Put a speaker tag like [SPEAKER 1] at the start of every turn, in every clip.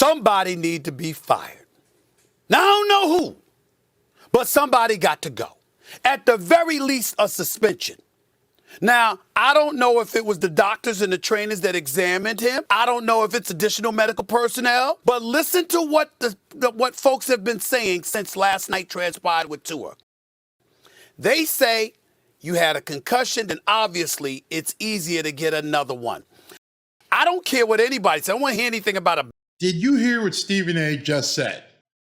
[SPEAKER 1] Somebody need to be fired. Now, I don't know who, but somebody got to go. At the very least, a suspension. Now, I don't know if it was the doctors and the trainers that examined him. I don't know if it's additional medical personnel. But listen to what folks have been saying since last night transpired with Tua. They say you had a concussion, and obviously it's easier to get another one. I don't care what anybody says. I don't want to hear anything about a...
[SPEAKER 2] Did you hear what Stephen A. just said?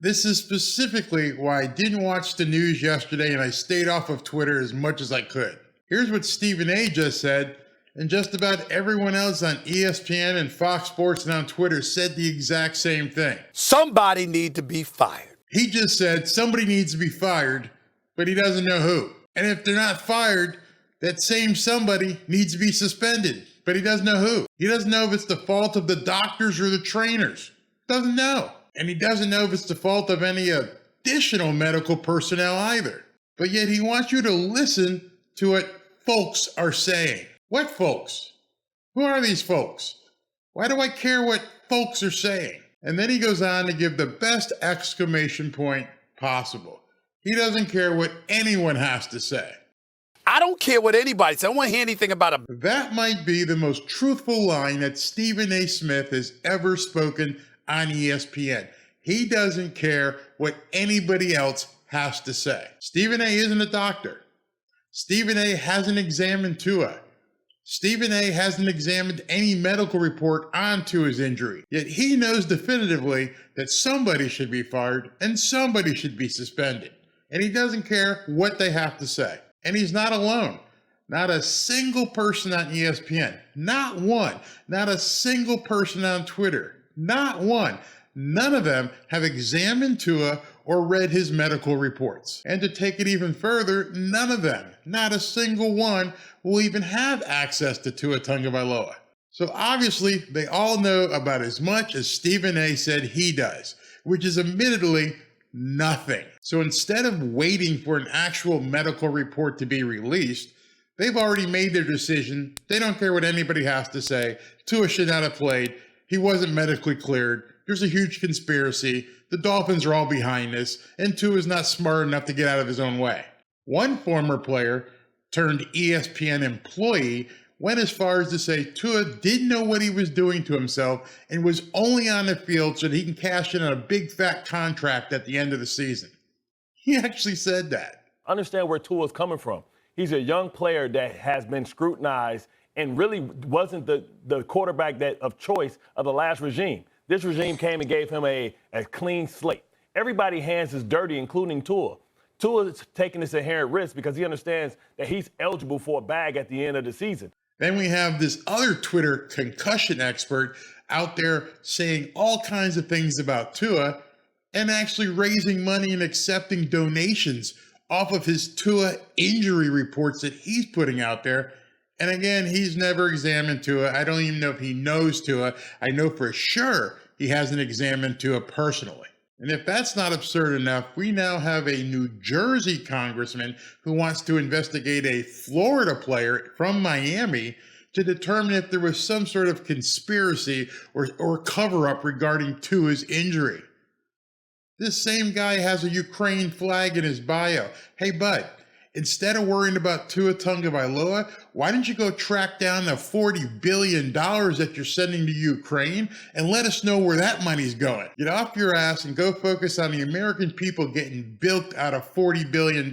[SPEAKER 2] This is specifically why I didn't watch the news yesterday and I stayed off of Twitter as much as I could. Here's what Stephen A. just said, and just about everyone else on ESPN and Fox Sports and on Twitter said the exact same thing.
[SPEAKER 1] Somebody need to be fired.
[SPEAKER 2] He just said somebody needs to be fired, but he doesn't know who. And if they're not fired, that same somebody needs to be suspended, but he doesn't know who. He doesn't know if it's the fault of the doctors or the trainers. Doesn't know. And he doesn't know if it's the fault of any additional medical personnel either. But yet he wants you to listen to what folks are saying. What folks? Who are these folks? Why do I care what folks are saying? And then he goes on to give the best exclamation point possible. He doesn't care what anyone has to say.
[SPEAKER 1] I don't care what anybody says. I don't want to hear anything about a...
[SPEAKER 2] That might be the most truthful line that Stephen A. Smith has ever spoken on ESPN. He doesn't care what anybody else has to say. Stephen A. isn't a doctor. Stephen A. hasn't examined Tua. Stephen A. hasn't examined any medical report on Tua's injury. Yet he knows definitively that somebody should be fired and somebody should be suspended. And he doesn't care what they have to say. And he's not alone. Not a single person on ESPN. Not one. Not a single person on Twitter. Not one. None of them have examined Tua or read his medical reports. And to take it even further, none of them, not a single one, will even have access to Tua Tagovailoa. So obviously, they all know about as much as Stephen A. said he does, which is admittedly nothing. So instead of waiting for an actual medical report to be released, they've already made their decision. They don't care what anybody has to say. Tua should not have played. He wasn't medically cleared. There's a huge conspiracy. The Dolphins are all behind this, and Tua is not smart enough to get out of his own way. One former player turned ESPN employee went as far as to say Tua didn't know what he was doing to himself and was only on the field so that he can cash in on a big fat contract at the end of the season. He actually said that.
[SPEAKER 3] Understand where Tua's coming from. He's a young player that has been scrutinized and really wasn't the quarterback of choice of the last regime. This regime came and gave him a clean slate. Everybody's hands is dirty, including Tua. Tua is taking this inherent risk because he understands that he's eligible for a bag at the end of the season.
[SPEAKER 2] Then we have this other Twitter concussion expert out there saying all kinds of things about Tua and actually raising money and accepting donations off of his Tua injury reports that he's putting out there. And again, he's never examined Tua. I don't even know if he knows Tua. I know for sure he hasn't examined Tua personally. And if that's not absurd enough, we now have a New Jersey congressman who wants to investigate a Florida player from Miami to determine if there was some sort of conspiracy or cover-up regarding Tua's injury. This same guy has a Ukraine flag in his bio. Hey, bud, instead of worrying about Tua Tagovailoa, why don't you go track down the $40 billion that you're sending to Ukraine and let us know where that money's going? Get off your ass and go focus on the American people getting bilked out of $40 billion.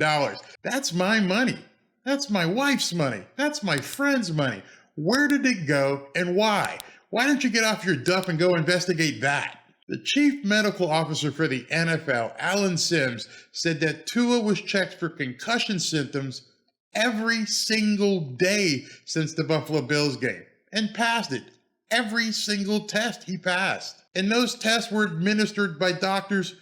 [SPEAKER 2] That's my money. That's my wife's money. That's my friend's money. Where did it go and why? Why don't you get off your duff and go investigate that? The chief medical officer for the NFL, Alan Sims, said that Tua was checked for concussion symptoms every single day since the Buffalo Bills game and passed it. Every single test he passed. And those tests were administered by doctors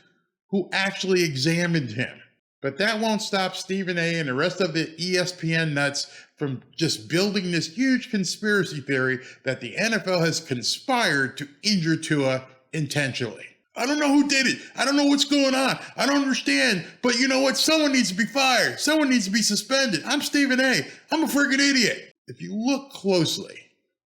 [SPEAKER 2] who actually examined him. But that won't stop Stephen A. and the rest of the ESPN nuts from just building this huge conspiracy theory that the NFL has conspired to injure Tua intentionally. I don't know who did it. I don't know what's going on. I don't understand. But you know what? Someone needs to be fired. Someone needs to be suspended. I'm Stephen A. I'm a friggin' idiot. If you look closely,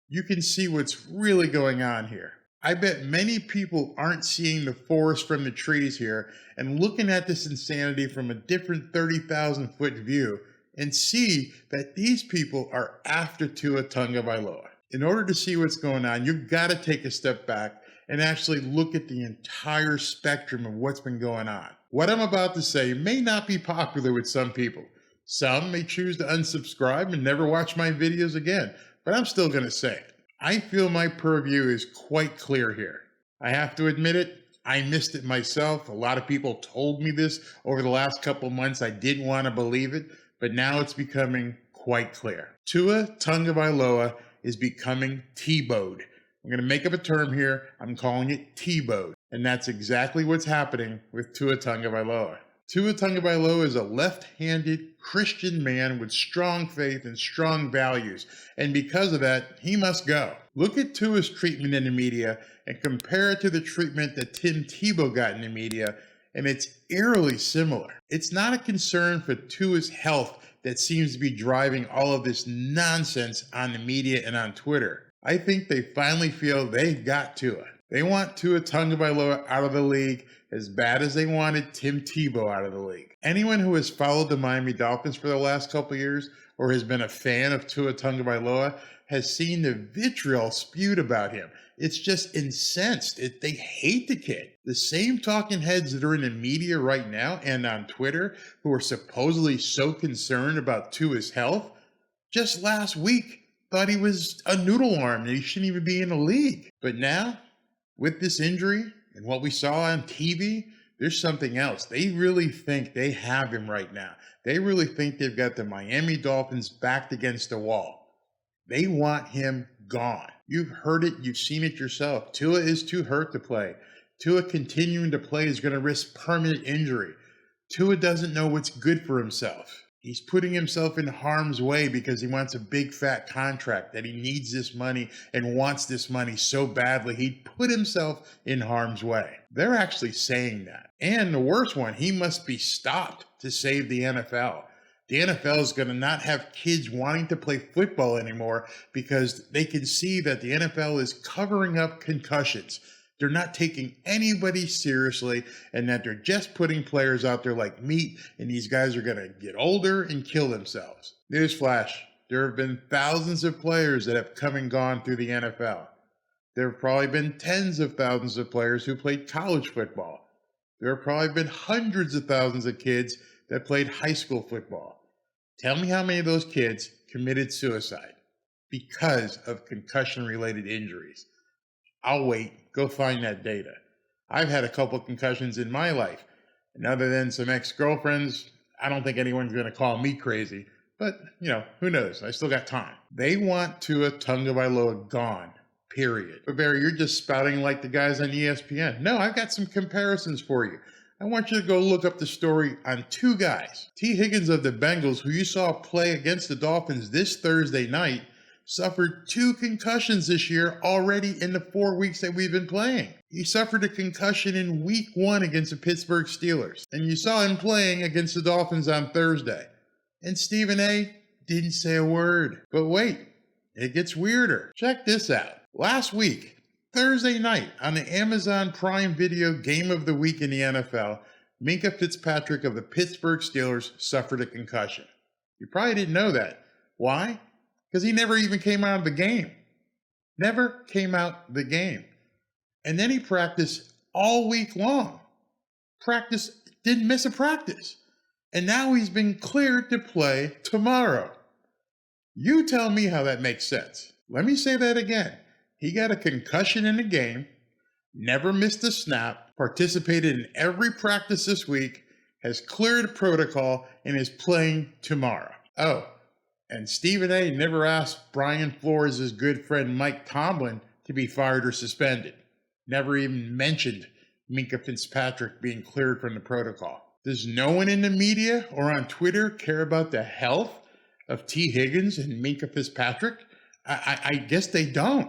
[SPEAKER 2] you can see what's really going on here. I bet many people aren't seeing the forest from the trees here and looking at this insanity from a different 30,000 foot view and see that these people are after Tua Tagovailoa. In order to see what's going on, you've got to take a step back and actually look at the entire spectrum of what's been going on. What I'm about to say may not be popular with some people. Some may choose to unsubscribe and never watch my videos again, but I'm still going to say it. I feel my purview is quite clear here. I have to admit it, I missed it myself. A lot of people told me this over the last couple months. I didn't want to believe it, but now it's becoming quite clear. Tua Tagovailoa is becoming T-bowed. I'm going to make up a term here. I'm calling it T-bowed. And that's exactly what's happening with Tua Tagovailoa. Tua Tagovailoa is a left-handed Christian man with strong faith and strong values. And because of that, he must go. Look at Tua's treatment in the media and compare it to the treatment that Tim Tebow got in the media, and it's eerily similar. It's not a concern for Tua's health that seems to be driving all of this nonsense on the media and on Twitter. I think they finally feel they've got Tua. They want Tua Tagovailoa out of the league as bad as they wanted Tim Tebow out of the league. Anyone who has followed the Miami Dolphins for the last couple of years or has been a fan of Tua Tagovailoa has seen the vitriol spewed about him. It's just incensed. They hate the kid. The same talking heads that are in the media right now and on Twitter who are supposedly so concerned about Tua's health, just last week thought he was a noodle arm and he shouldn't even be in the league. But now, with this injury and what we saw on TV, there's something else. They really think they have him right now. They really think they've got the Miami Dolphins backed against the wall. They want him gone. You've heard it. You've seen it yourself. Tua is too hurt to play. Tua continuing to play is going to risk permanent injury. Tua doesn't know what's good for himself. He's putting himself in harm's way because he wants a big fat contract, that he needs this money and wants this money so badly he'd put himself in harm's way. They're actually saying that. And the worst one, he must be stopped to save the NFL. The NFL is going to not have kids wanting to play football anymore because they can see that the NFL is covering up concussions. They're not taking anybody seriously and that they're just putting players out there like meat, and these guys are going to get older and kill themselves. Newsflash, there have been thousands of players that have come and gone through the NFL. There have probably been tens of thousands of players who played college football. There have probably been hundreds of thousands of kids that played high school football. Tell me how many of those kids committed suicide because of concussion-related injuries. I'll wait. Go find that data. I've had a couple of concussions in my life, and other than some ex-girlfriends, I don't think anyone's going to call me crazy. But, who knows? I still got time. They want Tua Tagovailoa gone, period. But Barry, you're just spouting like the guys on ESPN. No, I've got some comparisons for you. I want you to go look up the story on two guys. T. Higgins of the Bengals, who you saw play against the Dolphins this Thursday night, suffered 2 concussions this year already in the 4 weeks that we've been playing. He suffered a concussion in week 1 against the Pittsburgh Steelers, and you saw him playing against the Dolphins on Thursday. And Stephen A. didn't say a word. But wait, it gets weirder. Check this out. Last week, Thursday night, on the Amazon Prime Video Game of the Week in the NFL, Minkah Fitzpatrick of the Pittsburgh Steelers suffered a concussion. You probably didn't know that. Why? Because he never even came out of the game. Never came out the game. And then he practiced all week long. Didn't miss a practice. And now he's been cleared to play tomorrow. You tell me how that makes sense. Let me say that again. He got a concussion in the game, never missed a snap, participated in every practice this week, has cleared protocol, and is playing tomorrow. Oh, and Stephen A. never asked Brian Flores' good friend Mike Tomlin to be fired or suspended. Never even mentioned Minkah Fitzpatrick being cleared from the protocol. Does no one in the media or on Twitter care about the health of T. Higgins and Minkah Fitzpatrick? I guess they don't.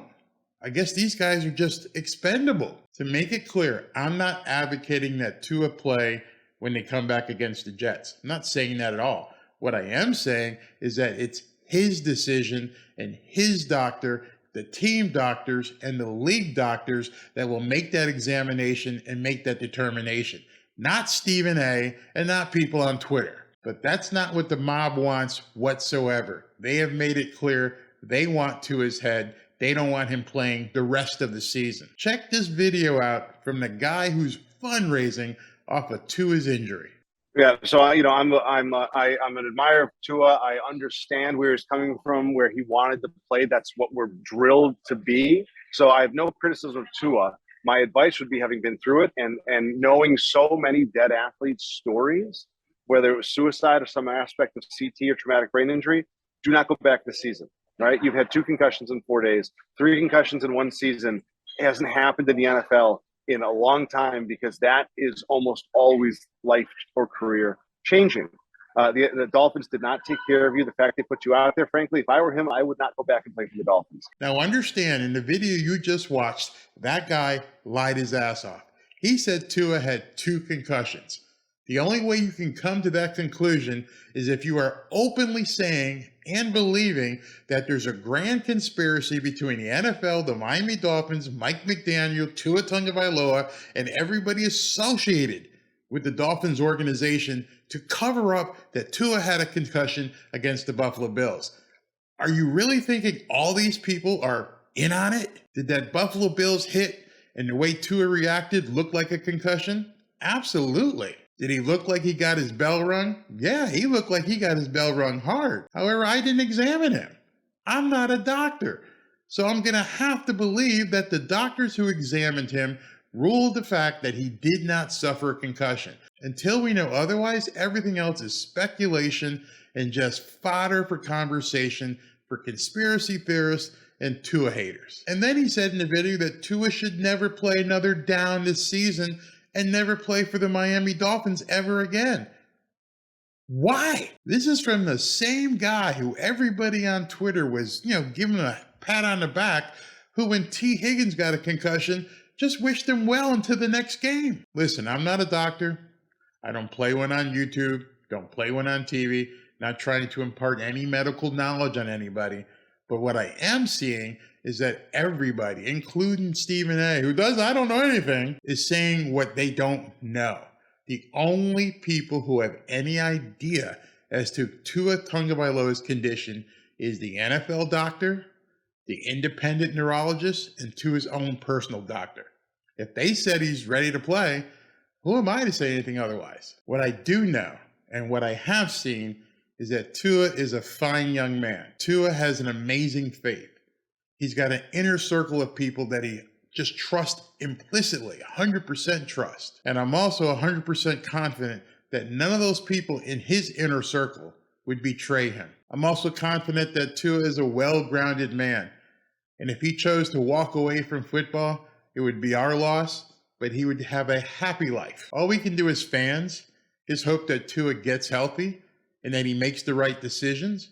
[SPEAKER 2] I guess these guys are just expendable. To make it clear, I'm not advocating that Tua play when they come back against the Jets. I'm not saying that at all. What I am saying is that it's his decision and his doctor the team doctors and the league doctors that will make that examination and make that determination. Not Stephen A. and not people on Twitter. But that's not what the mob wants whatsoever. They have made it clear they want Tua's head. They don't want him playing the rest of the season. Check this video out from the guy who's fundraising off of Tua's injury.
[SPEAKER 4] Yeah, so I'm an admirer of Tua. I understand where he's coming from, where he wanted to play. That's what we're drilled to be. So I have no criticism of Tua. My advice would be, having been through it and knowing so many dead athletes' stories, whether it was suicide or some aspect of CT or traumatic brain injury, do not go back this season. Right? You've had 2 concussions in 4 days, 3 concussions in 1 season. It hasn't happened in the NFL in a long time, because that is almost always life or career changing. The Dolphins did not take care of you. The fact they put you out there, frankly, if I were him, I would not go back and play for the Dolphins.
[SPEAKER 2] Now understand, in the video you just watched, that guy lied his ass off. He said Tua had 2 concussions. The only way you can come to that conclusion is if you are openly saying and believing that there's a grand conspiracy between the NFL, the Miami Dolphins, Mike McDaniel, Tua Tagovailoa, and everybody associated with the Dolphins organization to cover up that Tua had a concussion against the Buffalo Bills. Are you really thinking all these people are in on it? Did that Buffalo Bills hit and the way Tua reacted look like a concussion? Absolutely. Did he look like he got his bell rung? Yeah, he looked like he got his bell rung hard. However, I didn't examine him. I'm not a doctor. So I'm going to have to believe that the doctors who examined him ruled the fact that he did not suffer a concussion. Until we know otherwise, everything else is speculation and just fodder for conversation for conspiracy theorists and Tua haters. And then he said in the video that Tua should never play another down this season and never play for the Miami Dolphins ever again. Why? This is from the same guy who everybody on Twitter was, giving a pat on the back, who, when T. Higgins got a concussion, just wished him well into the next game. Listen, I'm not a doctor. I don't play one on YouTube, don't play one on TV, not trying to impart any medical knowledge on anybody. But what I am seeing is that everybody, including Stephen A., who does I don't know anything, is saying what they don't know. The only people who have any idea as to Tua Tagovailoa's condition is the NFL doctor, the independent neurologist, and Tua's own personal doctor. If they said he's ready to play, who am I to say anything otherwise? What I do know, and what I have seen, is that Tua is a fine young man. Tua has an amazing faith. He's got an inner circle of people that he just trusts implicitly, 100% trust. And I'm also 100% confident that none of those people in his inner circle would betray him. I'm also confident that Tua is a well-grounded man. And if he chose to walk away from football, it would be our loss, but he would have a happy life. All we can do as fans is hope that Tua gets healthy and that he makes the right decisions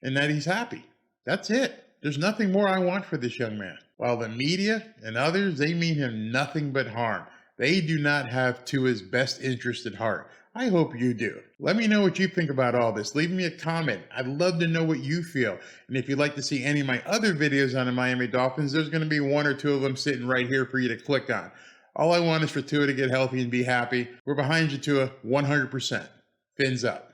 [SPEAKER 2] and that he's happy. That's it. There's nothing more I want for this young man. While the media and others, they mean him nothing but harm. They do not have Tua's best interest at heart. I hope you do. Let me know what you think about all this. Leave me a comment. I'd love to know what you feel. And if you'd like to see any of my other videos on the Miami Dolphins, there's going to be 1 or 2 of them sitting right here for you to click on. All I want is for Tua to get healthy and be happy. We're behind you, Tua, 100%. Fins up.